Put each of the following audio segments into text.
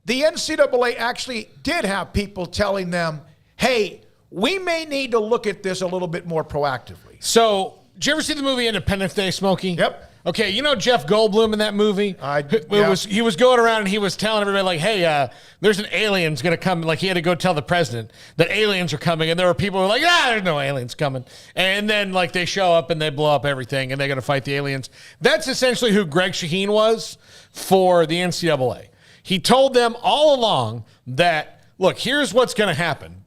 the NCAA actually did have people telling them, hey, we may need to look at this a little bit more proactively. So, did you ever see the movie Independence Day, Smokey? Yep. Okay, you know Jeff Goldblum in that movie? He was going around and he was telling everybody, like, hey, there's an alien's going to come. Like, he had to go tell the president that aliens are coming. And there were people who were like, there's no aliens coming. And then, like, they show up and they blow up everything and they're going to fight the aliens. That's essentially who Greg Shaheen was for the NCAA. He told them all along that, look, here's what's going to happen.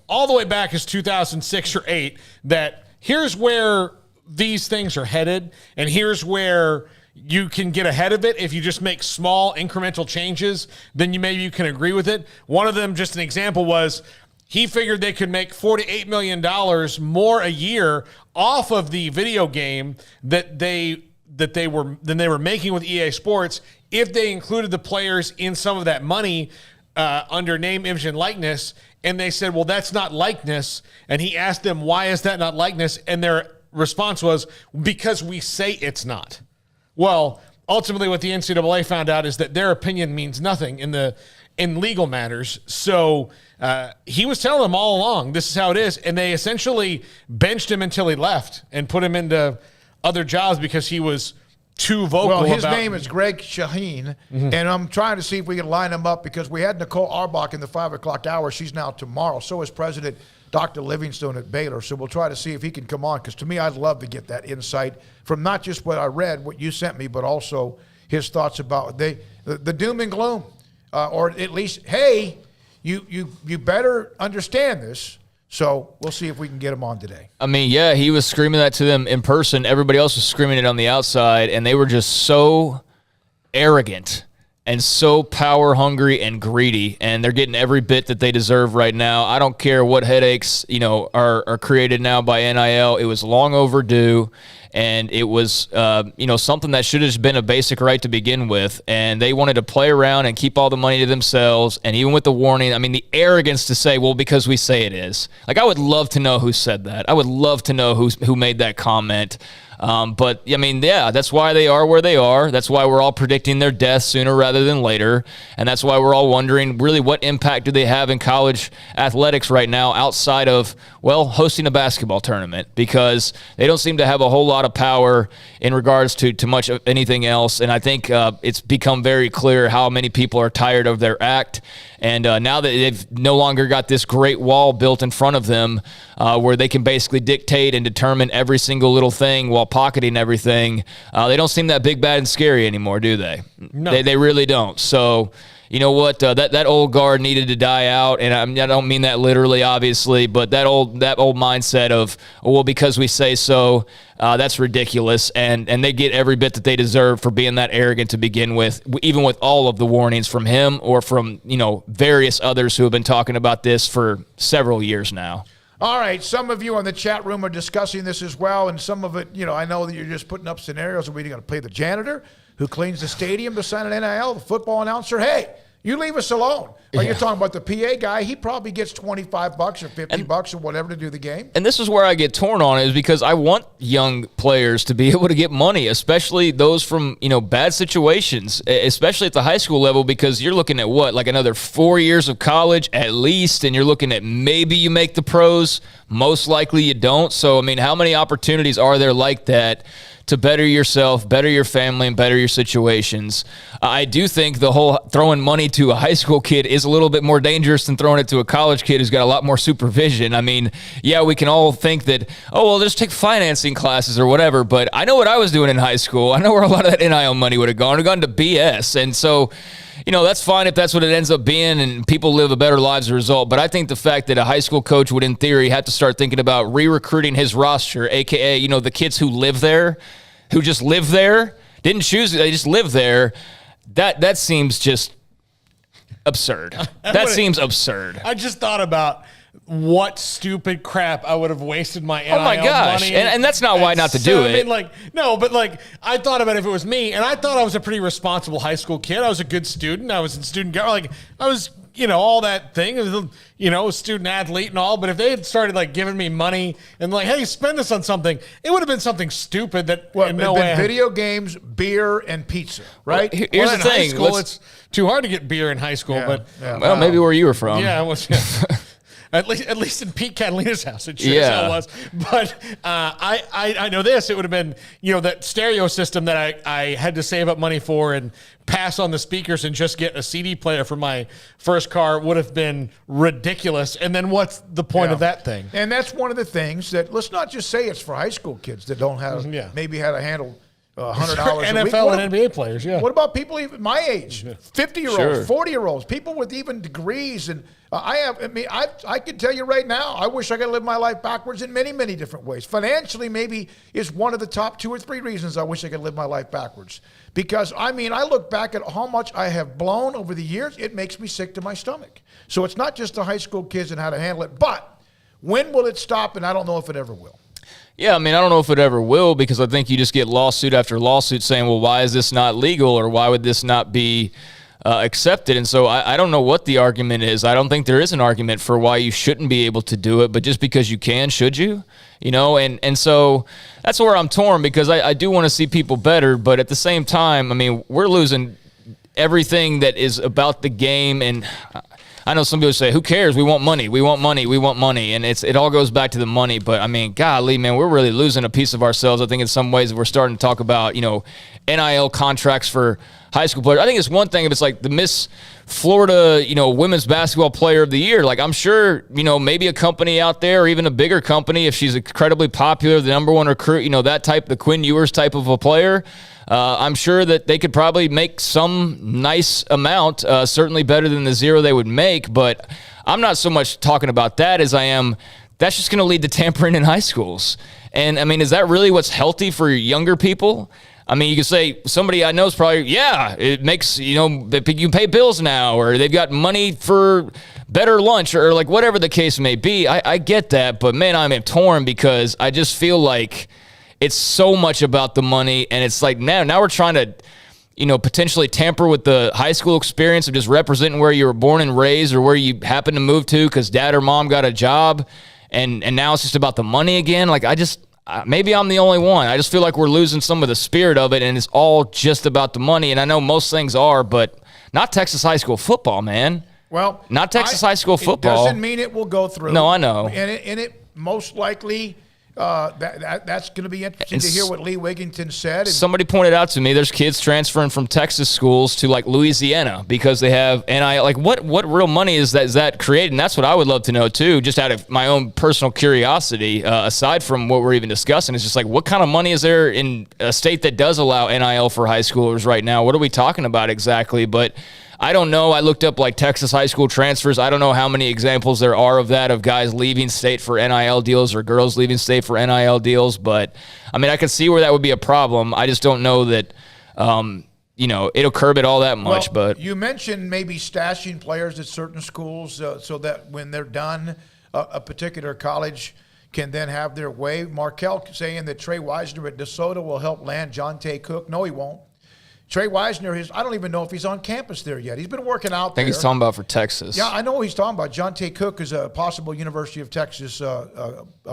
All the way back is 2006 or 8, that here's where these things are headed, and here's where you can get ahead of it if you just make small incremental changes. Then maybe you can agree with it. One of them, just an example, was he figured they could make $48 million more a year off of the video game that they were making with EA Sports if they included the players in some of that money under name, image, and likeness. And they said, well, that's not likeness. And he asked them, why is that not likeness? And their response was, because we say it's not. Well, ultimately what the NCAA found out is that their opinion means nothing in legal matters. So he was telling them all along, this is how it is. And they essentially benched him until he left and put him into other jobs because he was too vocal. Well, his name is Greg Shaheen, and I'm trying to see if we can line him up because we had Nicole Auerbach in the 5 o'clock hour. She's now tomorrow. So is President Dr. Livingstone at Baylor. So we'll try to see if he can come on, because to me, I'd love to get that insight from not just what I read, what you sent me, but also his thoughts about the doom and gloom, or at least, hey, you better understand this. So we'll see if we can get him on today. I mean, yeah, he was screaming that to them in person. Everybody else was screaming it on the outside, and they were just so arrogant and so power hungry and greedy, and they're getting every bit that they deserve right now. I don't care what headaches, are created now by NIL. It was long overdue, and it was, something that should have been a basic right to begin with. And they wanted to play around and keep all the money to themselves. And even with the warning, I mean, the arrogance to say, well, because we say it is. Like, I would love to know who said that. I would love to know who made that comment. But, I mean, yeah, that's why they are where they are. That's why we're all predicting their death sooner rather than later. And that's why we're all wondering, really, what impact do they have in college athletics right now outside of, well, hosting a basketball tournament? Because they don't seem to have a whole lot of power in regards to much of anything else. And I think it's become very clear how many people are tired of their act. And now that they've no longer got this great wall built in front of them where they can basically dictate and determine every single little thing while pocketing everything, they don't seem that big, bad, and scary anymore, do they? No. They really don't. So, you know what? That old guard needed to die out, and I don't mean that literally, obviously, but that old mindset of, oh, well, because we say so, that's ridiculous, and they get every bit that they deserve for being that arrogant to begin with, even with all of the warnings from him or from various others who have been talking about this for several years now. All right, some of you on the chat room are discussing this as well, and some of it, I know that you're just putting up scenarios. Are we going to play the janitor who cleans the stadium to sign an NIL, the football announcer? Hey, you leave us alone. Or you're talking about the PA guy. He probably gets $25 or $50 or whatever to do the game. And this is where I get torn on it, is because I want young players to be able to get money, especially those from, bad situations, especially at the high school level, because you're looking at like another 4 years of college at least, and you're looking at maybe you make the pros. Most likely you don't. So, I mean, how many opportunities are there like that to better yourself, better your family, and better your situations? I do think the whole throwing money to a high school kid is a little bit more dangerous than throwing it to a college kid who's got a lot more supervision. I mean, yeah, we can all think that, oh, well, just take financing classes or whatever, but I know what I was doing in high school. I know where a lot of that NIL money would have gone. It would have gone to BS. And so, that's fine if that's what it ends up being and people live a better lives as a result. But I think the fact that a high school coach would, in theory, have to start thinking about re-recruiting his roster, a.k.a., the kids who live there, who just live there, didn't choose it, they just live there, that seems just absurd. That seems absurd. I just thought about what stupid crap I would have wasted my NIL money. Oh, my gosh. Money. And that's not why not to do it. I mean, I thought about if it was me, and I thought I was a pretty responsible high school kid. I was a good student. I was in student government. I was all that thing, student athlete and all. But if they had started like giving me money and like, hey, spend this on something, it would have been something stupid that in no way. Video games, beer, and pizza, right? Well, here's the thing. High school, it's too hard to get beer in high school. But well, maybe where you were from. Yeah, it was. Yeah. At least in Pete Catalina's house, it sure as hell was. But I know this. It would have been, that stereo system that I had to save up money for and pass on the speakers and just get a CD player for my first car would have been ridiculous. And then what's the point of that thing? And that's one of the things that, let's not just say it's for high school kids that don't have, maybe had to handle $100 a week. NFL and NBA players, yeah. What about people even my age, 50-year-olds, 40-year-olds, people with even degrees? And I can tell you right now, I wish I could live my life backwards in many, many different ways. Financially, maybe is one of the top 2 or 3 reasons I wish I could live my life backwards. Because, I look back at how much I have blown over the years. It makes me sick to my stomach. So it's not just the high school kids and how to handle it. But when will it stop? And I don't know if it ever will. Yeah, I don't know if it ever will, because I think you just get lawsuit after lawsuit saying, well, why is this not legal, or why would this not be accepted? And so I don't know what the argument is. I don't think there is an argument for why you shouldn't be able to do it, but just because you can, should you? And so that's where I'm torn, because I do want to see people better, but at the same time, we're losing everything that is about the game. And I know some people say, who cares? We want money. We want money. We want money. And it all goes back to the money. But, golly, man, we're really losing a piece of ourselves. I think in some ways we're starting to talk about, NIL contracts for high school players. I think it's one thing if it's like the Miss Florida, women's basketball player of the year. Like, I'm sure, maybe a company out there, or even a bigger company, if she's incredibly popular, the number one recruit, that type, the Quinn Ewers type of a player, I'm sure that they could probably make some nice amount, certainly better than the zero they would make. But I'm not so much talking about that as I am, that's just going to lead to tampering in high schools. And, is that really what's healthy for younger people? You could say somebody I know is probably, it makes, you can pay bills now, or they've got money for better lunch, or like whatever the case may be. I get that, but man, I'm torn, because I just feel like it's so much about the money, and it's like now we're trying to, potentially tamper with the high school experience of just representing where you were born and raised, or where you happen to move to because dad or mom got a job, and now it's just about the money again. Like, maybe I'm the only one. I just feel like we're losing some of the spirit of it, and it's all just about the money. And I know most things are, but not Texas high school football, man. Well, not Texas high school football. It doesn't mean it will go through. No, I know. And it most likely, that's going to be interesting to hear what Lee Wigington said. Somebody pointed out to me, there's kids transferring from Texas schools to like Louisiana because they have NIL. Like, what real money is that creating? That's what I would love to know too, just out of my own personal curiosity. Aside from what we're even discussing, it's just like, what kind of money is there in a state that does allow NIL for high schoolers right now? What are we talking about exactly? But I don't know. I looked up like Texas high school transfers. I don't know how many examples there are of that, of guys leaving state for NIL deals or girls leaving state for NIL deals. But I can see where that would be a problem. I just don't know that, it'll curb it all that much. Well, but you mentioned maybe stashing players at certain schools so that when they're done, a particular college can then have their way. Markel saying that Trey Wisner at DeSoto will help land Jonte Cook. No, he won't. Trey Wisner, I don't even know if he's on campus there yet. He's been working out there. I think he's talking about for Texas. Yeah, I know what he's talking about. Jonte Cook is a possible University of Texas.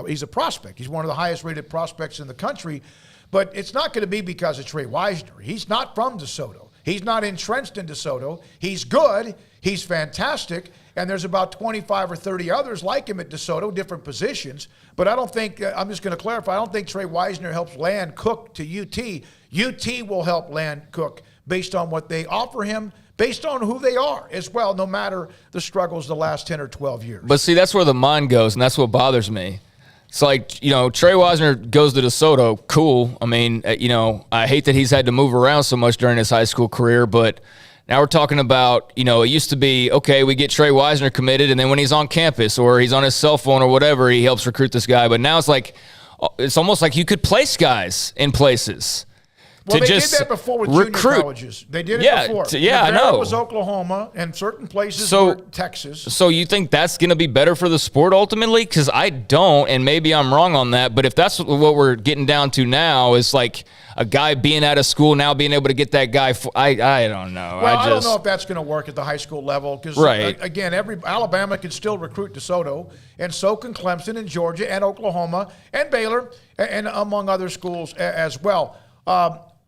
He's a prospect. He's one of the highest-rated prospects in the country. But it's not going to be because of Trey Wisner. He's not from DeSoto. He's not entrenched in DeSoto. He's good. He's fantastic. And there's about 25 or 30 others like him at DeSoto, different positions. But I don't think, I'm just going to clarify, I don't think Trey Wisner helps land Cook to UT. UT will help land Cook based on what they offer him, based on who they are as well, no matter the struggles the last 10 or 12 years. But see, that's where the mind goes, and that's what bothers me. It's like, Trey Wisner goes to DeSoto, cool. I hate that he's had to move around so much during his high school career, but now we're talking about, it used to be, okay, we get Trey Wisner committed, and then when he's on campus or he's on his cell phone or whatever, he helps recruit this guy. But now it's like, it's almost like you could place guys in places. Well, to they just did that before with recruit. junior colleges. They did it before. I Rivera know. was Oklahoma, and certain places were Texas. So you think that's going to be better for the sport ultimately? Because I don't, and maybe I'm wrong on that. But if that's what we're getting down to now, is like a guy being out of school now being able to get that guy. I don't know. Well, I don't know if that's going to work at the high school level because, again, Alabama can still recruit DeSoto, and so can Clemson and Georgia and Oklahoma and Baylor and among other schools as well.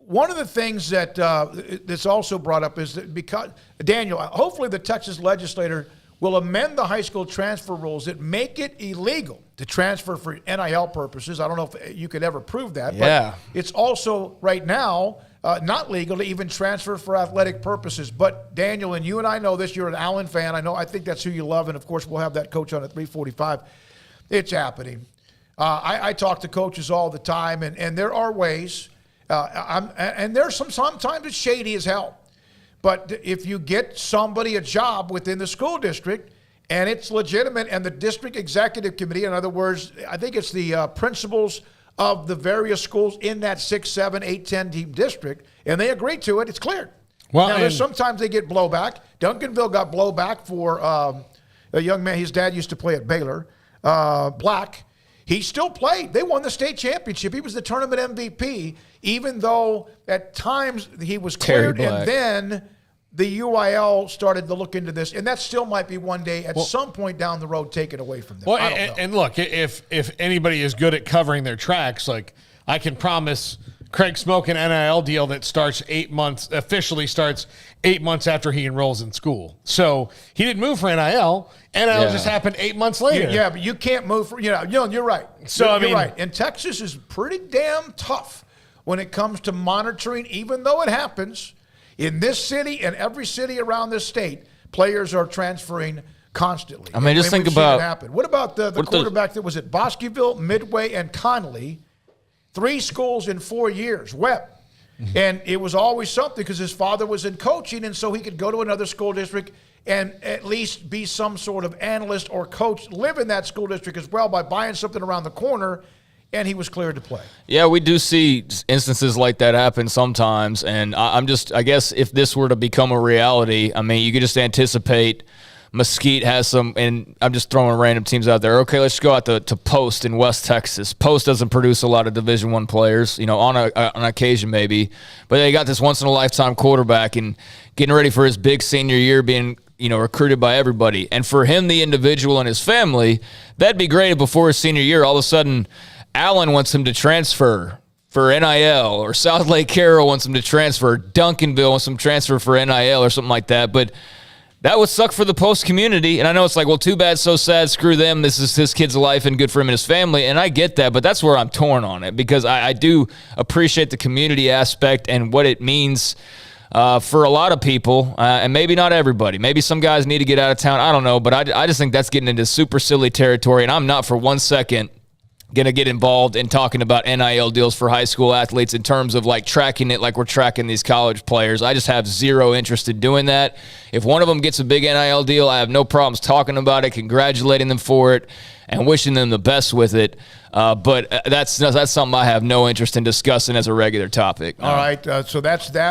One of the things that that's also brought up is that because, Daniel, hopefully the Texas legislator will amend the high school transfer rules that make it illegal to transfer for NIL purposes. I don't know if you could ever prove that, but it's also right now not legal to even transfer for athletic purposes. But Daniel, and you and I know this, you're an Allen fan. I think that's who you love, and of course we'll have that coach on at 3:45. It's happening. I talk to coaches all the time, and there are ways. And there's sometimes it's shady as hell. But if you get somebody a job within the school district and it's legitimate, and the district executive committee, in other words, I think it's the principals of the various schools in that 6, 7, 8, 10 team district, and they agree to it, it's cleared. Well, now, sometimes they get blowback. Duncanville got blowback for a young man. His dad used to play at Baylor, Black. He still played. They won the state championship. He was the tournament MVP, even though at times he was cleared. And then the UIL started to look into this. And that still might be one day at some point down the road taken away from them. Well, and look, if anybody is good at covering their tracks, like I can promise Craig Smoak an NIL deal that officially starts 8 months after he enrolls in school. So he didn't move for NIL. NIL just happened 8 months later. Yeah, but you can't move for, you're right. So you're right. And Texas is pretty damn tough when it comes to monitoring, even though it happens in this city and every city around this state, players are transferring constantly. I mean, just think about it happen. What about the quarterback that was at Bosqueville, Midway, and Connolly? 3 schools in 4 years, Webb. Mm-hmm. And it was always something because his father was in coaching, and so he could go to another school district and at least be some sort of analyst or coach, live in that school district as well by buying something around the corner, and he was cleared to play. Yeah, we do see instances like that happen sometimes, and I guess if this were to become a reality, I mean, you could just anticipate Mesquite has some, and I'm just throwing random teams out there. Okay, let's go out to Post in West Texas. Post doesn't produce a lot of Division I players, on occasion maybe, but they got this once-in-a-lifetime quarterback and getting ready for his big senior year, being recruited by everybody. And for him, the individual and his family, that'd be great if before his senior year, all of a sudden, Allen wants him to transfer for NIL, or South Lake Carroll wants him to transfer, Duncanville wants him to transfer for NIL or something like that. But that would suck for the Post community. And I know it's like, well, too bad, so sad, screw them. This is his kid's life and good for him and his family. And I get that, but that's where I'm torn on it, because I do appreciate the community aspect and what it means for a lot of people, and maybe not everybody. Maybe some guys need to get out of town. I don't know, but I just think that's getting into super silly territory, and I'm not for 1 second going to get involved in talking about NIL deals for high school athletes in terms of like tracking it like we're tracking these college players. I just have zero interest in doing that. If one of them gets a big NIL deal, I have no problems talking about it, congratulating them for it, and wishing them the best with it. But that's something I have no interest in discussing as a regular topic. All right, so that's that.